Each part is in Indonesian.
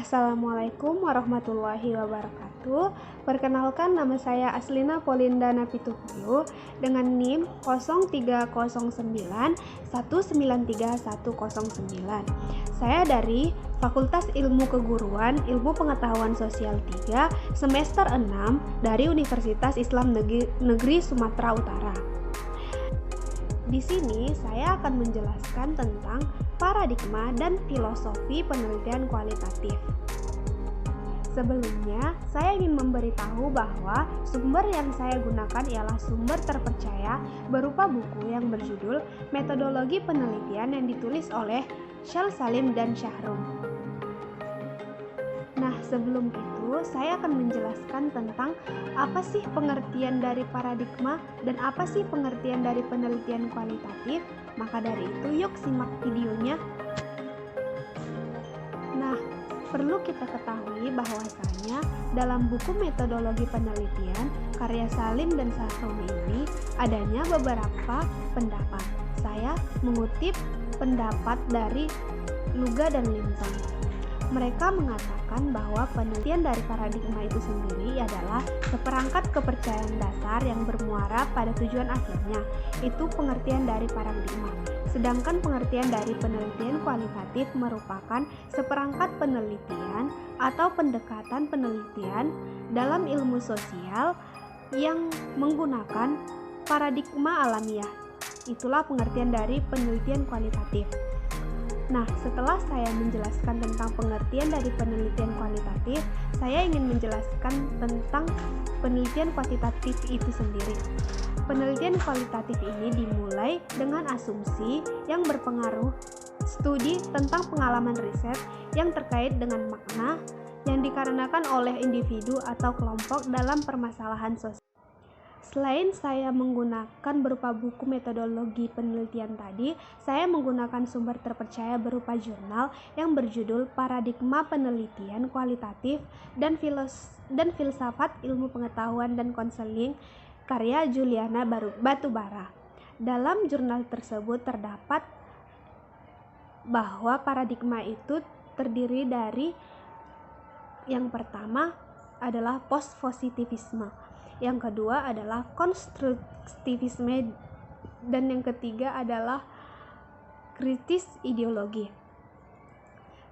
Assalamualaikum warahmatullahi wabarakatuh. Perkenalkan, nama saya Aslina Polinda Napitupulu dengan NIM 0309193109. Saya dari Fakultas Ilmu Keguruan Ilmu Pengetahuan Sosial 3 semester 6 dari Universitas Islam Negeri Sumatera Utara. Di sini saya akan menjelaskan tentang paradigma dan filosofi penelitian kualitatif. Sebelumnya, saya ingin memberitahu bahwa sumber yang saya gunakan ialah sumber terpercaya berupa buku yang berjudul Metodologi Penelitian yang ditulis oleh Syal Salim dan Syahrum. Nah, sebelum itu saya akan menjelaskan tentang apa sih pengertian dari paradigma dan apa sih pengertian dari penelitian kualitatif. Maka dari itu, yuk simak videonya. Nah, perlu kita ketahui bahwasanya dalam buku Metodologi Penelitian karya Salim dan Syahrum ini adanya beberapa pendapat. Saya mengutip pendapat dari Luga dan Linton. Mereka mengatakan bahwa penelitian dari paradigma itu sendiri adalah seperangkat kepercayaan dasar yang bermuara pada tujuan akhirnya. Itu pengertian dari paradigma. Sedangkan pengertian dari penelitian kualitatif merupakan seperangkat penelitian atau pendekatan penelitian dalam ilmu sosial yang menggunakan paradigma alamiah. Itulah pengertian dari penelitian kualitatif. Nah, setelah saya menjelaskan tentang pengertian dari penelitian kualitatif, saya ingin menjelaskan tentang penelitian kuantitatif itu sendiri. Penelitian kualitatif ini dimulai dengan asumsi yang berpengaruh studi tentang pengalaman riset yang terkait dengan makna yang dikarenakan oleh individu atau kelompok dalam permasalahan sosial. Selain saya menggunakan berupa buku metodologi penelitian tadi, saya menggunakan sumber terpercaya berupa jurnal yang berjudul Paradigma Penelitian Kualitatif dan Filsafat Ilmu Pengetahuan dan Konseling karya Juliana Batubara. Dalam jurnal tersebut terdapat bahwa paradigma itu terdiri dari yang pertama adalah post-positivisme, yang kedua adalah konstruktivisme, dan yang ketiga adalah kritis ideologi.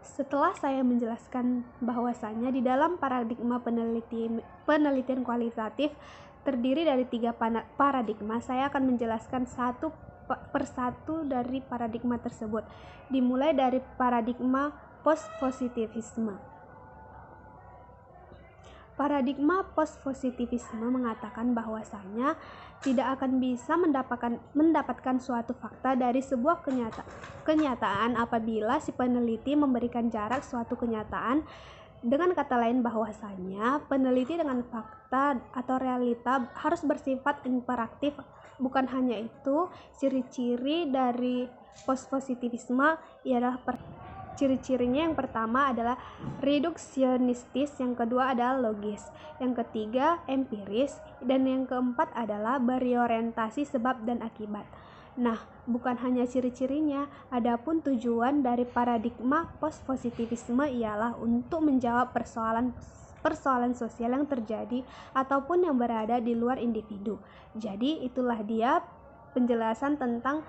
Setelah saya menjelaskan bahwasanya di dalam paradigma penelitian kualitatif terdiri dari 3 paradigma, saya akan menjelaskan satu persatu dari paradigma tersebut, dimulai dari paradigma post-positivisme. Paradigma post-positivisme mengatakan bahwasanya tidak akan bisa mendapatkan suatu fakta dari sebuah kenyataan apabila si peneliti memberikan jarak suatu kenyataan. Dengan kata lain bahwasanya peneliti dengan fakta atau realita harus bersifat imperatif. Bukan hanya itu, ciri-ciri dari post-positivisme ialah ciri-cirinya yang pertama adalah reduksionistis, yang kedua adalah logis, yang ketiga empiris, dan yang keempat adalah berorientasi sebab dan akibat. Nah, bukan hanya ciri-cirinya, adapun tujuan dari paradigma post-positivisme ialah untuk menjawab persoalan sosial yang terjadi ataupun yang berada di luar individu. Jadi, itulah dia penjelasan tentang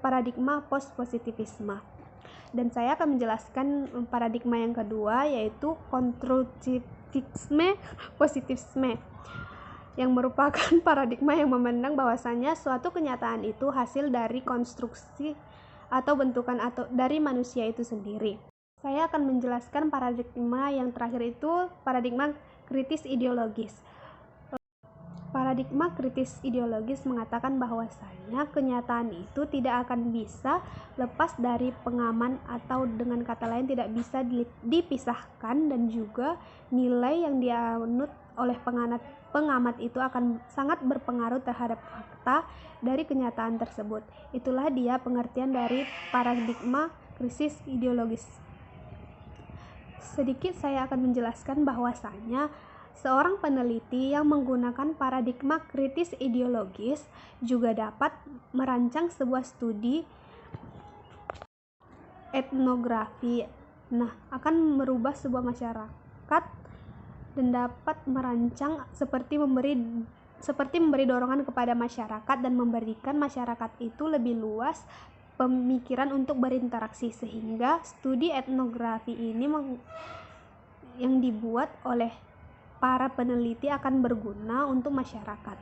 paradigma post-positivisme. Dan saya akan menjelaskan paradigma yang kedua, yaitu konstruktivisme positivisme, yang merupakan paradigma yang memandang bahwasanya suatu kenyataan itu hasil dari konstruksi atau bentukan atau dari manusia itu sendiri. Saya akan menjelaskan paradigma yang terakhir, itu paradigma kritis ideologis. Paradigma kritis ideologis mengatakan bahwasanya kenyataan itu tidak akan bisa lepas dari pengaman, atau dengan kata lain tidak bisa dipisahkan, dan juga nilai yang dianut oleh pengamat itu akan sangat berpengaruh terhadap fakta dari kenyataan tersebut. Itulah dia pengertian dari paradigma kritis ideologis. Sedikit saya akan menjelaskan bahwasanya seorang peneliti yang menggunakan paradigma kritis ideologis juga dapat merancang sebuah studi etnografi akan merubah sebuah masyarakat dan dapat merancang seperti memberi dorongan kepada masyarakat dan memberikan masyarakat itu lebih luas pemikiran untuk berinteraksi, sehingga studi etnografi ini yang dibuat oleh para peneliti akan berguna untuk masyarakat.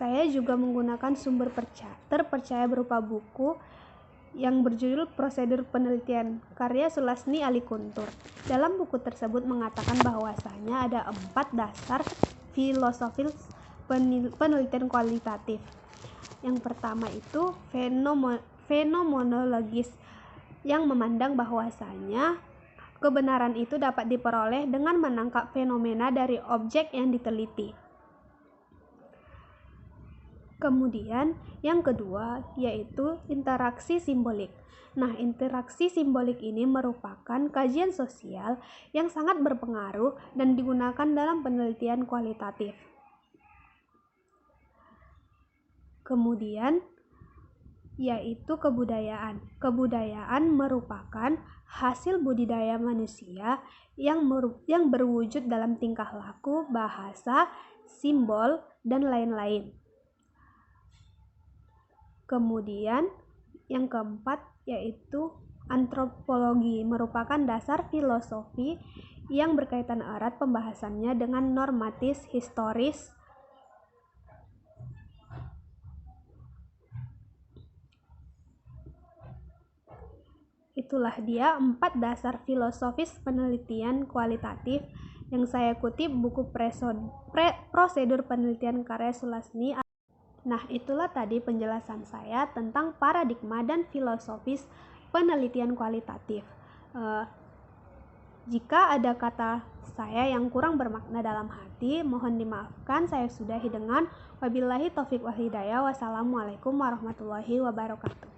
Saya juga menggunakan sumber terpercaya berupa buku yang berjudul Prosedur Penelitian karya Sulasni Alikuntur. Dalam buku tersebut mengatakan bahwasanya ada 4 dasar filosofis penelitian kualitatif. Yang pertama itu fenomenologis, yang memandang bahwasanya kebenaran itu dapat diperoleh dengan menangkap fenomena dari objek yang diteliti. Kemudian yang kedua yaitu interaksi simbolik. Interaksi simbolik ini merupakan kajian sosial yang sangat berpengaruh dan digunakan dalam penelitian kualitatif. Kemudian yaitu kebudayaan. Kebudayaan merupakan hasil budidaya manusia yang berwujud dalam tingkah laku, bahasa, simbol, dan lain-lain. Kemudian yang keempat yaitu antropologi, merupakan dasar filosofi yang berkaitan erat pembahasannya dengan normatif historis. Itulah dia 4 dasar filosofis penelitian kualitatif yang saya kutip buku Prosedur Penelitian karya Sulasni. Itulah tadi penjelasan saya tentang paradigma dan filosofis penelitian kualitatif. Jika ada kata saya yang kurang bermakna dalam hati, mohon dimaafkan. Saya sudahi dengan wabillahi taufiq wal hidayah. Wassalamualaikum warahmatullahi wabarakatuh.